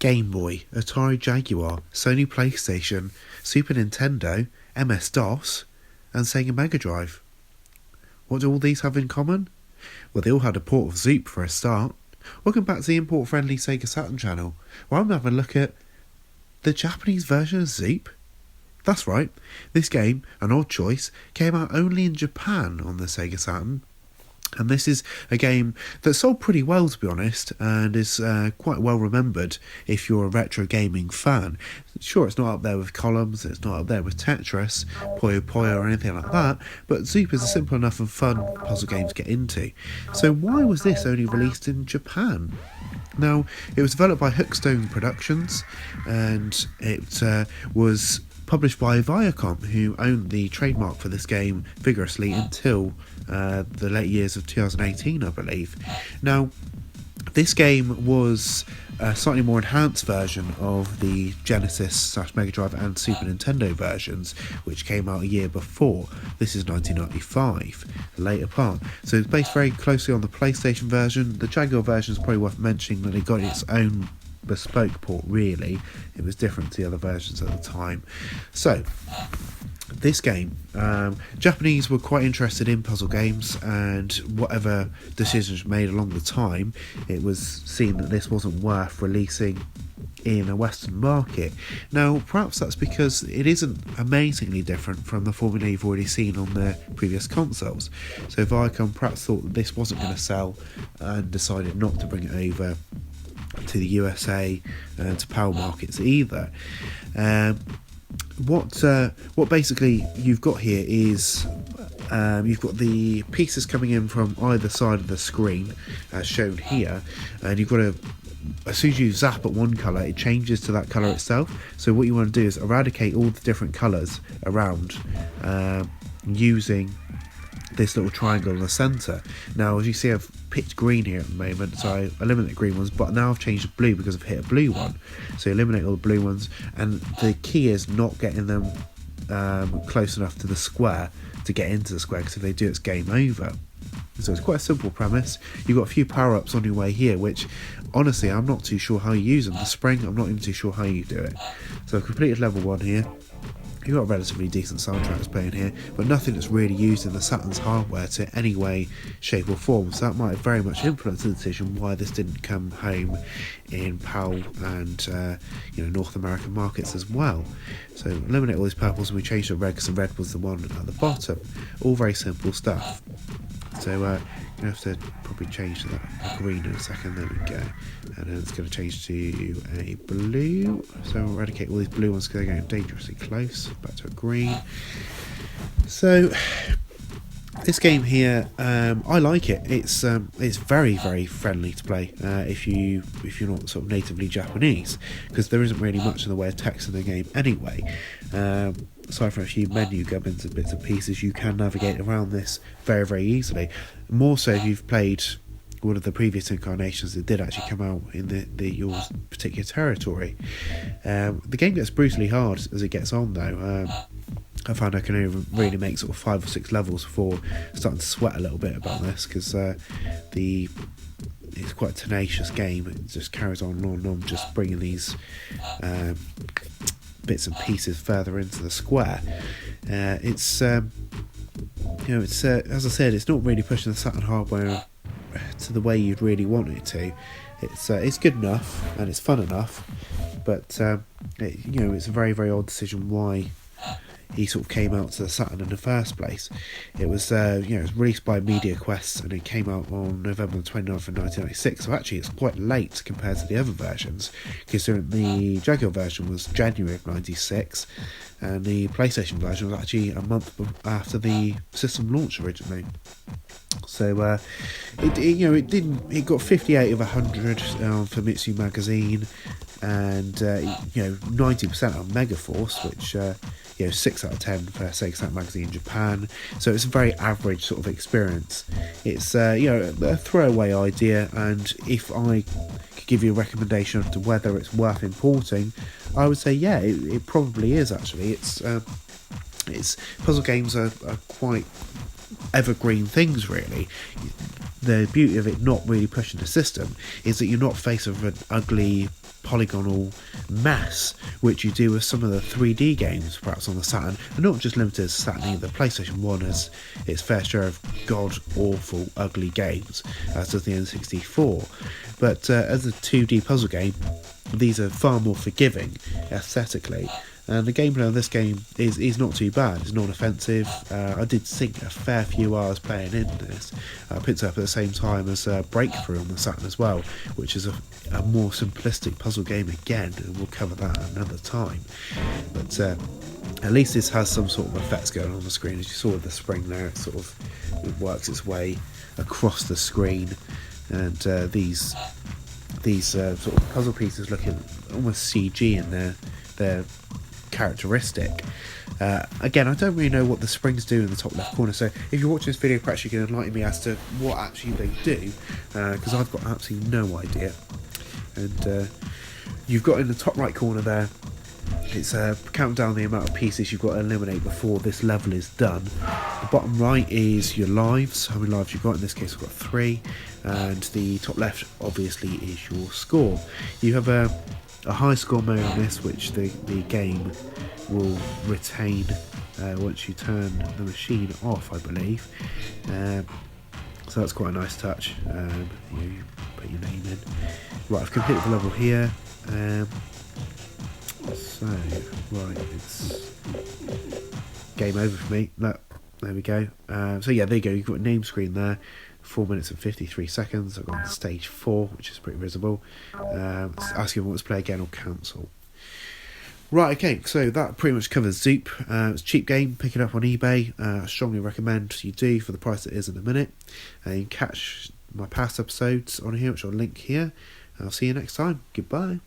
Game Boy, Atari Jaguar, Sony PlayStation, Super Nintendo, MS-DOS, and Sega Mega Drive. What do all these have in common? Well, they all had a port of Zoop for a start. Welcome back to the import-friendly Sega Saturn channel, where I'm having a look at the Japanese version of Zoop. That's right, this game, an odd choice, came out only in Japan on the Sega Saturn. And this is a game that sold pretty well, to be honest, and is quite well remembered if you're a retro gaming fan. Sure, it's not up there with Columns, it's not up there with Tetris, Puyo Puyo or anything like that, but Zoop is a simple enough and fun puzzle game to get into. So why was this only released in Japan? Now, it was developed by Hookstone Productions, and it was published by Viacom, who owned the trademark for this game vigorously until the late years of 2018, I believe. Now, this game was a slightly more enhanced version of the Genesis / Mega Drive and Super Nintendo versions, which came out a year before. This is 1995, the later part. So it's based very closely on the PlayStation version. The Jaguar version is probably worth mentioning that it got its own bespoke port, really. It was different to the other versions at the time. So this game, Japanese were quite interested in puzzle games, and whatever decisions made along the time, it was seen that this wasn't worth releasing in a Western market. Now, perhaps that's because it isn't amazingly different from the formula you've already seen on the previous consoles. So Viacom perhaps thought that this wasn't going to sell and decided not to bring it over to the USA and to PAL markets either. What basically you've got here is you've got the pieces coming in from either side of the screen, as shown here, and you've got to, as soon as you zap at one colour, it changes to that colour itself. So what you want to do is eradicate all the different colours around using this little triangle in the centre. Now, as you see, I've picked green here at the moment, so I eliminate the green ones, but now I've changed to blue because I've hit a blue one. So eliminate all the blue ones, and the key is not getting them close enough to the square to get into the square, because if they do, it's game over. So it's quite a simple premise. You've got a few power-ups on your way here, which honestly I'm not too sure how you use them. The spring, I'm not even too sure how you do it. So I've completed level 1 here. You've got a relatively decent soundtrack playing here, but nothing that's really used in the Saturn's hardware to any way, shape or form, so that might have very much influenced the decision why this didn't come home in PAL and North American markets as well. So eliminate all these purples and we change to red because the red was the one at the bottom. All very simple stuff. So you have to probably change to that green in a second. There we go. And then it's going to change to a blue. So we'll eradicate all these blue ones because they're getting dangerously close. Back to a green. So this game here, I like it. It's very, very friendly to play if you're not sort of natively Japanese, because there isn't really much in the way of text in the game anyway. Aside from a few menu gubbins and bits and pieces, you can navigate around this very, very easily. More so if you've played one of the previous incarnations that did actually come out in your particular territory. The game gets brutally hard as it gets on, though. I found I can only really make sort of 5 or 6 levels before starting to sweat a little bit about this, because it's quite a tenacious game. It just carries on and on and on, just bringing these bits and pieces further into the square. It's as I said, it's not really pushing the Saturn hardware to the way you'd really want it to. It's good enough and it's fun enough, but it's a very, very odd decision why he sort of came out to the Saturn in the first place. It was it was released by Media Quest, and it came out on November 29th of 1996, so actually it's quite late compared to the other versions, considering the Jaguar version was January of 96 and the PlayStation version was actually a month after the system launch originally. So it got 58 of 100 for Famitsu magazine, and 90% on Megaforce, which 6 out of 10 for Sega Saturn magazine in Japan. So it's a very average sort of experience. It's a throwaway idea, and if I could give you a recommendation as to whether it's worth importing, I would say it probably is. Actually, it's puzzle games are quite evergreen things, really. The beauty of it not really pushing the system is that you're not faced with an ugly polygonal mess, which you do with some of the 3D games perhaps on the Saturn, and not just limited to Saturn either. PlayStation 1 has its fair share of god-awful, ugly games, as does the N64, but as a 2D puzzle game, these are far more forgiving aesthetically. And the gameplay of this game is not too bad. It's non-offensive. I did sink a fair few hours playing in this. I picked it up at the same time as Breakthrough on the Saturn as well, which is a more simplistic puzzle game again, and we'll cover that another time. But at least this has some sort of effects going on the screen. As you saw with the spring there, it works its way across the screen, and these sort of puzzle pieces looking almost CG in their characteristic. Again, I don't really know what the springs do in the top left corner, so if you're watching this video, perhaps you can enlighten me as to what actually they do, because I've got absolutely no idea. And you've got in the top right corner there, it's counting down the amount of pieces you've got to eliminate before this level is done. The bottom right is your lives, how many lives you've got. In this case, I've got 3, and the top left obviously is your score. You have a high score mode on this, which the game will retain once you turn the machine off, I believe. So that's quite a nice touch. You put your name in. Right, I've completed the level here. So, right, it's game over for me. There we go. So yeah, there you go. You've got a name screen there. 4 minutes and 53 seconds. I've got stage 4, which is pretty visible. Ask you if you want to play again or cancel. Right, okay, so that pretty much covers Zoop. It's a cheap game, pick it up on eBay. I strongly recommend you do for the price it is in a minute. You can catch my past episodes on here, which I'll link here. I'll see you next time. Goodbye.